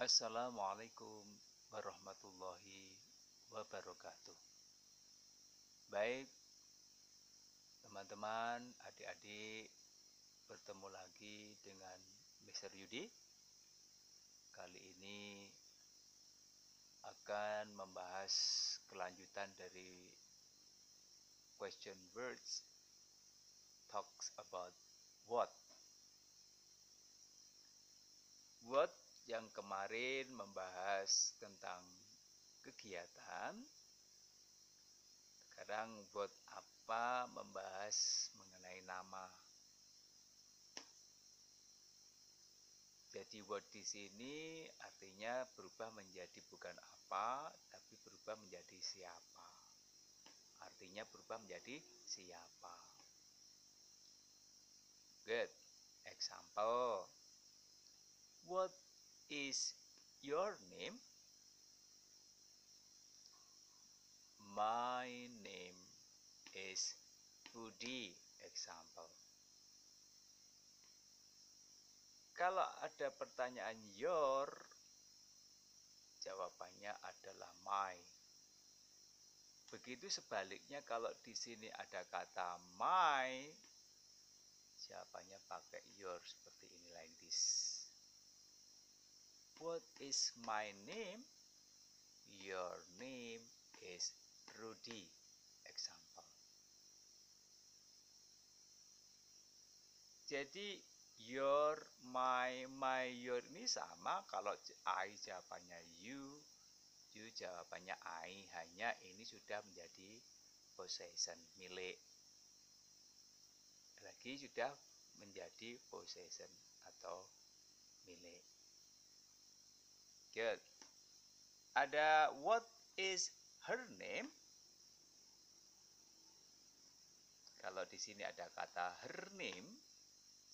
Assalamualaikum warahmatullahi wabarakatuh. Baik, teman-teman, adik-adik, bertemu lagi dengan Mr. Yudi. Kali ini akan membahas kelanjutan dari question words talks about what. What yang kemarin membahas tentang kegiatan. Sekarang what apa membahas mengenai nama. Jadi what di sini artinya berubah menjadi bukan apa, tapi berubah menjadi siapa. Artinya berubah menjadi siapa. Good. Example. What is your name? My name is Budi. Example. Kalau ada pertanyaan your, jawabannya adalah my. Begitu sebaliknya kalau di sini ada kata my, jawabannya pakai your seperti ini, like this. What is my name? Your name is Rudy. Example. Jadi your, my, your ini sama. Kalau I jawabannya you jawabannya I. Hanya ini sudah menjadi possession, milik. Lagi sudah menjadi possession atau milik. Good. Ada what is her name? Kalau di sini ada kata her name,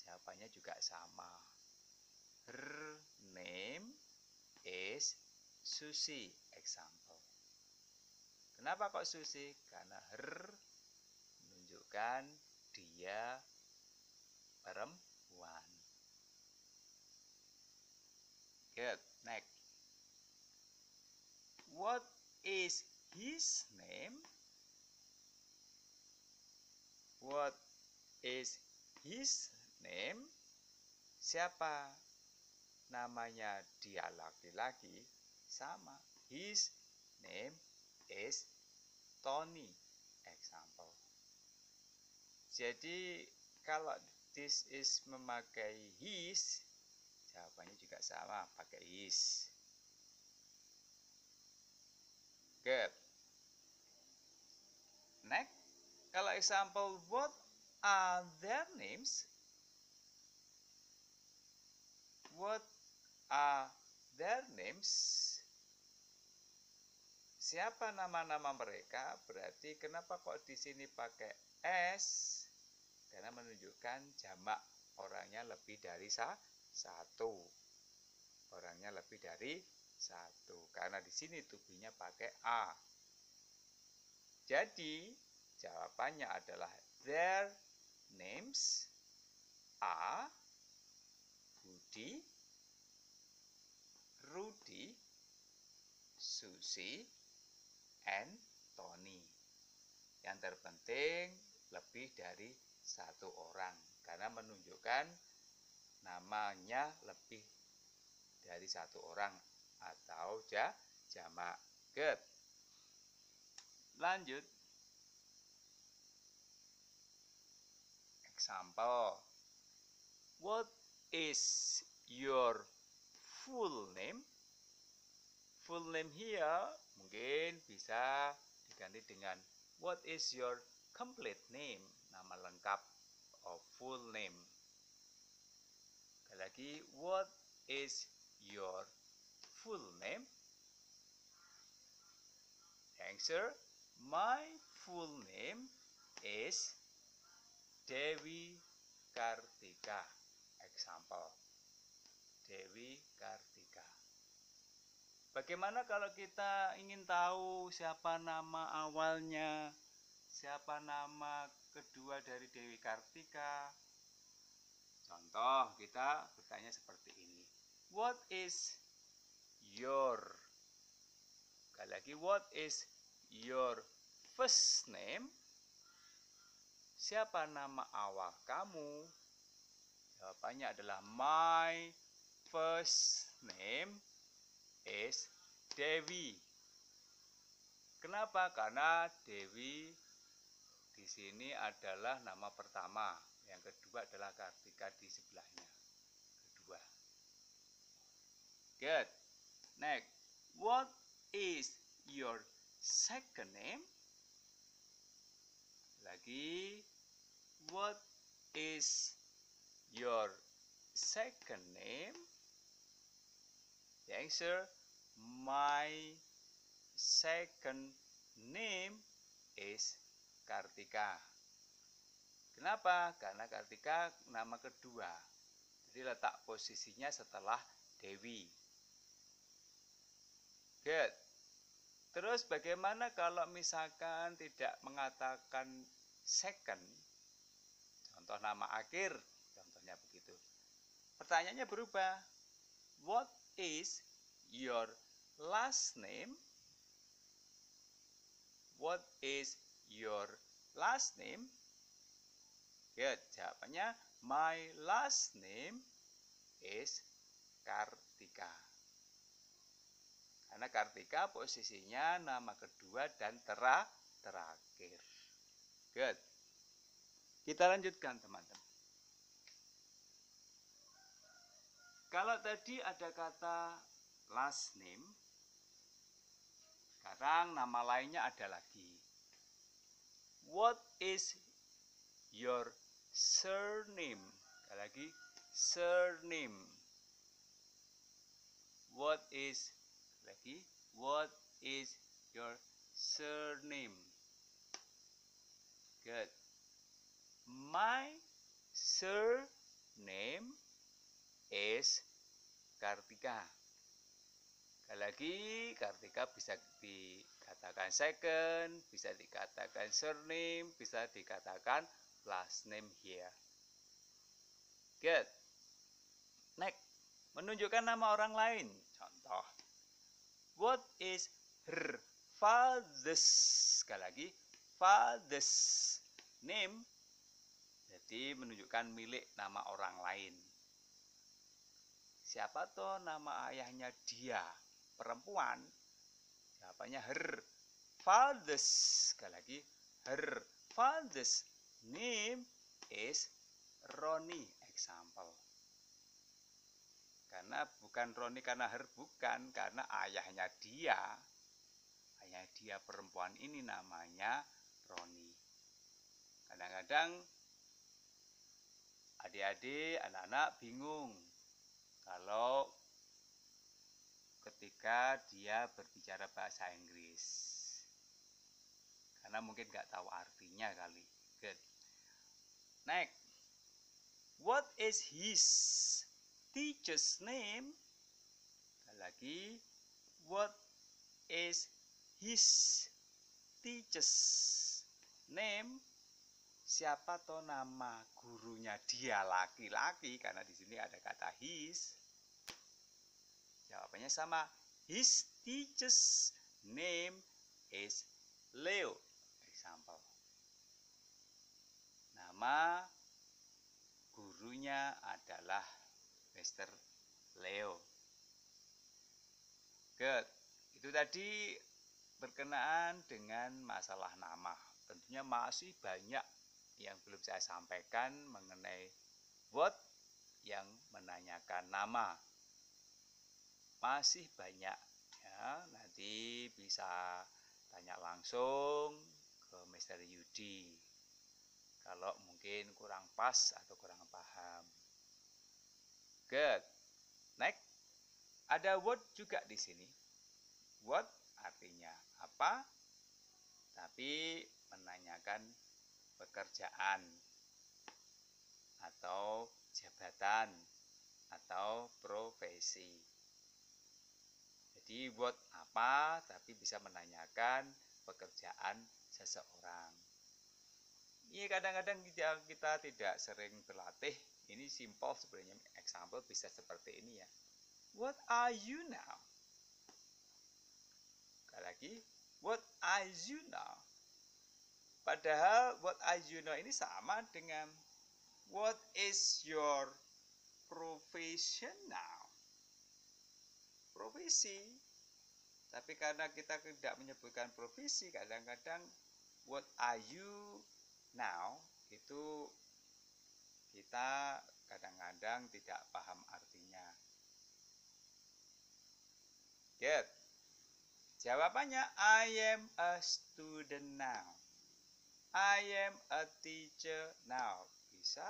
jawabannya juga sama. Her name is Susi. Example. Kenapa kok Susi? Karena her menunjukkan dia perempuan. Good. Next. What is his name? What is his name? Siapa namanya dia laki-laki? Sama. His name is Tony. Example. Jadi kalau this is memakai his, jawabannya juga sama, pakai his. Good. Next. Kalau example, what are their names? What are their names? Siapa nama-nama mereka? Berarti kenapa kok di sini pakai s? Karena menunjukkan jamak, orangnya lebih dari satu. Orangnya lebih dari satu. Karena di sini tubuhnya pakai a. Jadi jawabannya adalah their names are Budi, Rudy, Susi, and Tony. Yang terpenting lebih dari satu orang karena menunjukkan namanya lebih dari satu orang atau jamak. Good. Lanjut. Example. What is your full name? Full name here mungkin bisa diganti dengan what is your complete name? Nama lengkap of full name. Sekali lagi, what is your full name? Answer, my full name is Dewi Kartika. Example. Dewi Kartika. Bagaimana kalau kita ingin tahu siapa nama awalnya, siapa nama kedua dari Dewi Kartika? Contoh, kita bertanya seperti ini. What is your. Sekali lagi, what is your first name? Siapa nama awal kamu? Jawabannya adalah my first name is Dewi. Kenapa? Karena Dewi di sini adalah nama pertama. Yang kedua adalah Kartika di sebelahnya. Kedua. Good. Next. What is your second name? Lagi. What is your second name? The answer, my second name is Kartika. Kenapa? Karena Kartika nama kedua. Jadi letak posisinya setelah Dewi. Good. Terus bagaimana kalau misalkan tidak mengatakan second? Contoh nama akhir, contohnya begitu. Pertanyaannya berubah. What is your last name? What is your last name? Good. Jawabannya, my last name is Kartika. Karena Kartika posisinya nama kedua dan terakhir. Good. Kita lanjutkan teman-teman. Kalau tadi ada kata last name, sekarang nama lainnya ada lagi. What is your surname? Sekali lagi, surname. What is your surname? Good. My surname is Kartika. Sekali lagi, Kartika bisa dikatakan second, bisa dikatakan surname, bisa dikatakan last name here. Good. Next, menunjukkan nama orang lain. Contoh, what is her father's? Sekali lagi, father's name. Jadi menunjukkan milik nama orang lain. Siapa toh nama ayahnya dia? Perempuan. Jawabannya her father's. Sekali lagi, her father's name is Roni. Example. Karena bukan Roni karena her, bukan, karena ayahnya dia. Ayah dia perempuan ini namanya Roni. Kadang-kadang adik-adik, anak-anak bingung kalau ketika dia berbicara bahasa Inggris. Karena mungkin nggak tahu artinya kali. Good. Next. What is his teacher's name? Lagi, what is his teacher's name? Siapa toh nama gurunya dia? Laki-laki, karena di sini ada kata his. Jawabannya sama. His teacher's name is Leo. Example. Nama gurunya adalah Mr. Leo. Good. Itu tadi berkenaan dengan masalah nama. Tentunya masih banyak yang belum saya sampaikan mengenai what yang menanyakan nama. Masih banyak ya, nanti bisa tanya langsung ke Mr. Yudi kalau mungkin kurang pas atau kurang paham. Good. Next, ada what juga di sini. What artinya apa? Tapi menanyakan pekerjaan atau jabatan atau profesi. Jadi what apa tapi bisa menanyakan pekerjaan seseorang. Ini kadang-kadang kita tidak sering berlatih. Ini simple sebenarnya, example bisa seperti ini ya. What are you now? lagi, what are you now? Padahal what are you now ini sama dengan what is your profession now? Profesi. Tapi karena kita tidak menyebutkan profesi, kadang-kadang what are you now itu kita kadang-kadang tidak paham artinya. Get. Jawabannya I am a student now. I am a teacher now. Bisa.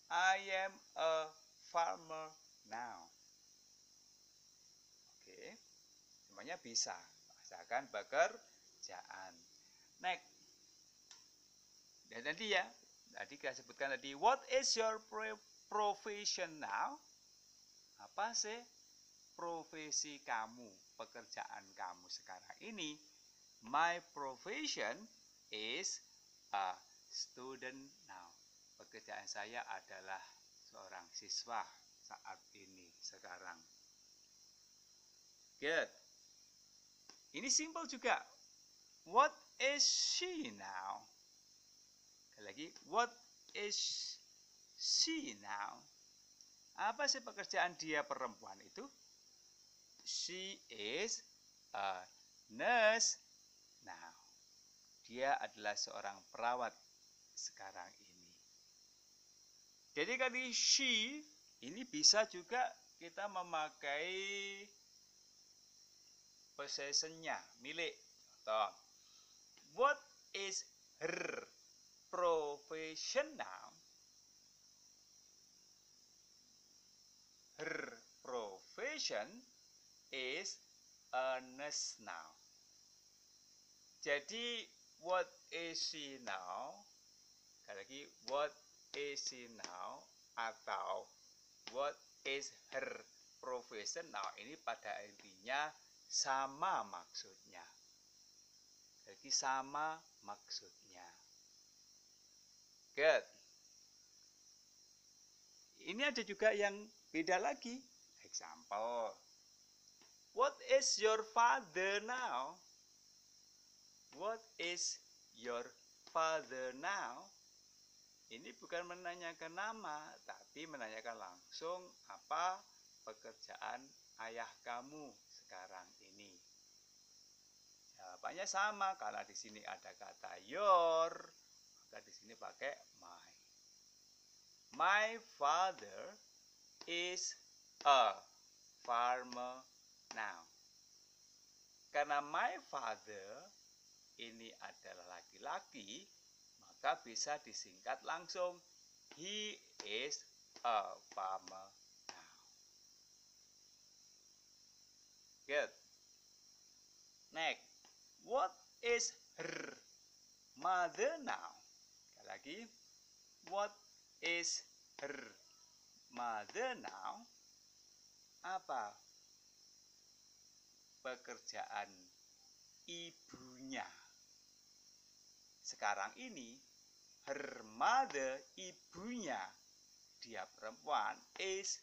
I am a farmer now. Oke. Semuanya bisa. Asalkan pekerjaan. Next. Dan tadi ya. Tadi kita sebutkan tadi. What is your profession now? Apa sih profesi kamu, pekerjaan kamu sekarang ini? My profession is a student now. Pekerjaan saya adalah seorang siswa saat ini, sekarang. Good. Ini simple juga. What is she now? Lagi, what is she now? Apa sih pekerjaan dia perempuan itu? She is a nurse now. Dia adalah seorang perawat sekarang ini. Jadi kali she ini bisa juga kita memakai possession-nya, milik. Contoh, what is her profession now? Her profession is a nurse now. Jadi what is she now? Sekali lagi, what is she now? Atau what is her profession now? Ini pada intinya sama maksudnya. Jadi sama maksudnya. Good. Ini ada juga yang beda lagi. Example. What is your father now? What is your father now? Ini bukan menanyakan nama, tapi menanyakan langsung apa pekerjaan ayah kamu sekarang ini. Jawabannya sama, karena di sini ada kata your, maka di sini pakai my. My father is a farmer now. Karena my father ini adalah laki-laki, maka bisa disingkat langsung. He is a farmer now. Good. Next. What is her mother now? Sekali lagi. What is her mother now? Apa pekerjaan ibunya sekarang ini? Her mother, ibunya, dia perempuan, is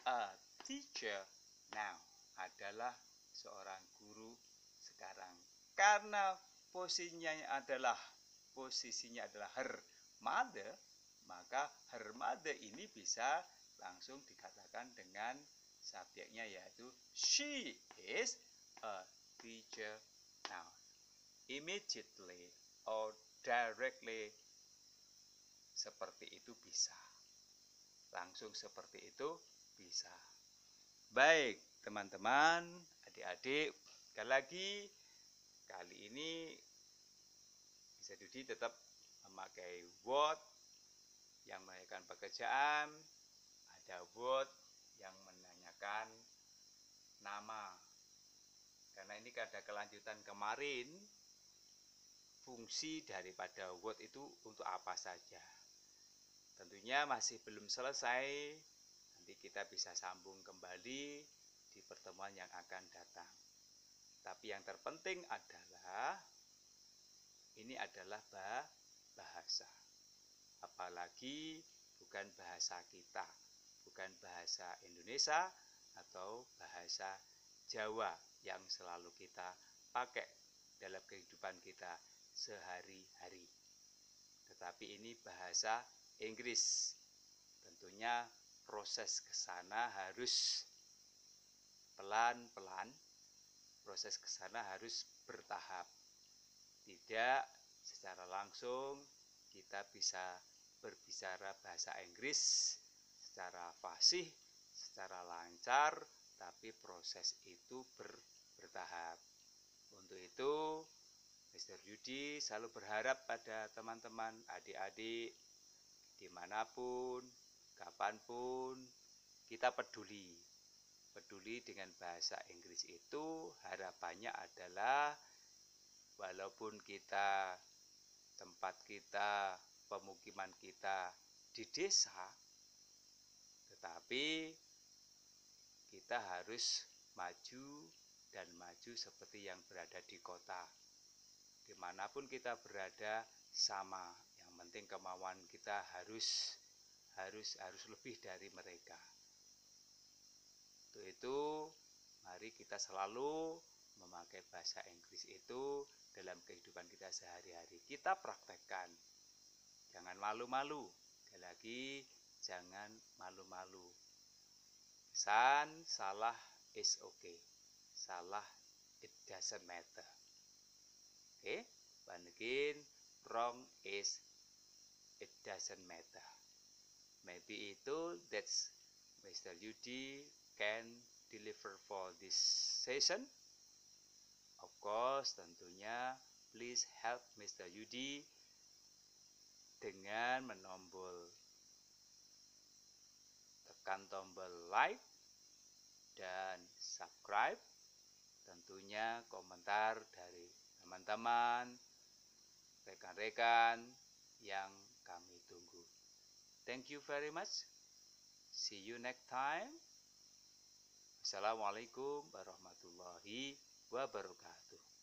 a teacher now, adalah seorang guru sekarang. Karena posisinya adalah her mother, maka her mother ini bisa langsung dikatakan dengan subjeknya, yaitu she is a teacher now. Immediately or directly, seperti itu bisa. Langsung seperti itu bisa. Baik, teman-teman, adik-adik, sekali lagi, kali ini bisa Dudi tetap memakai what yang menanyakan pekerjaan, ada what yang menanyakan nama. Karena ini ada kelanjutan kemarin, fungsi daripada what itu untuk apa saja. Tentunya masih belum selesai, nanti kita bisa sambung kembali di pertemuan yang akan datang. Tapi yang terpenting adalah, ini adalah bahasa. Apalagi bukan bahasa kita, bukan bahasa Indonesia atau bahasa Jawa yang selalu kita pakai dalam kehidupan kita sehari-hari. Tetapi ini bahasa Inggris. Tentunya proses ke sana harus pelan-pelan. Proses ke sana harus bertahap. Tidak secara langsung kita bisa berbicara bahasa Inggris secara fasih, secara lancar, tapi proses itu bertahap. Untuk itu, Mr. Yudi selalu berharap pada teman-teman, adik-adik, dimanapun, kapanpun, kita peduli. Peduli dengan bahasa Inggris itu harapannya adalah walaupun tempat kita, pemukiman kita di desa, tetapi kita harus maju dan maju seperti yang berada di kota. Dimanapun kita berada sama. Yang penting kemauan kita harus lebih dari mereka. Untuk itu, mari kita selalu memakai bahasa Inggris itu dalam kehidupan kita sehari-hari. Kita praktekkan. Jangan malu-malu. Sekali lagi, jangan malu-malu. Pesan, salah is okay. Salah, it doesn't matter. Okay? And again, wrong is it doesn't matter. Maybe that's Mr. Yudi can deliver for this session. Of course, tentunya please help Mr. Yudi dengan tekan tombol like dan subscribe. Tentunya komentar dari teman-teman, rekan-rekan yang kami tunggu. Thank you very much. See you next time. Assalamualaikum warahmatullahi wabarakatuh.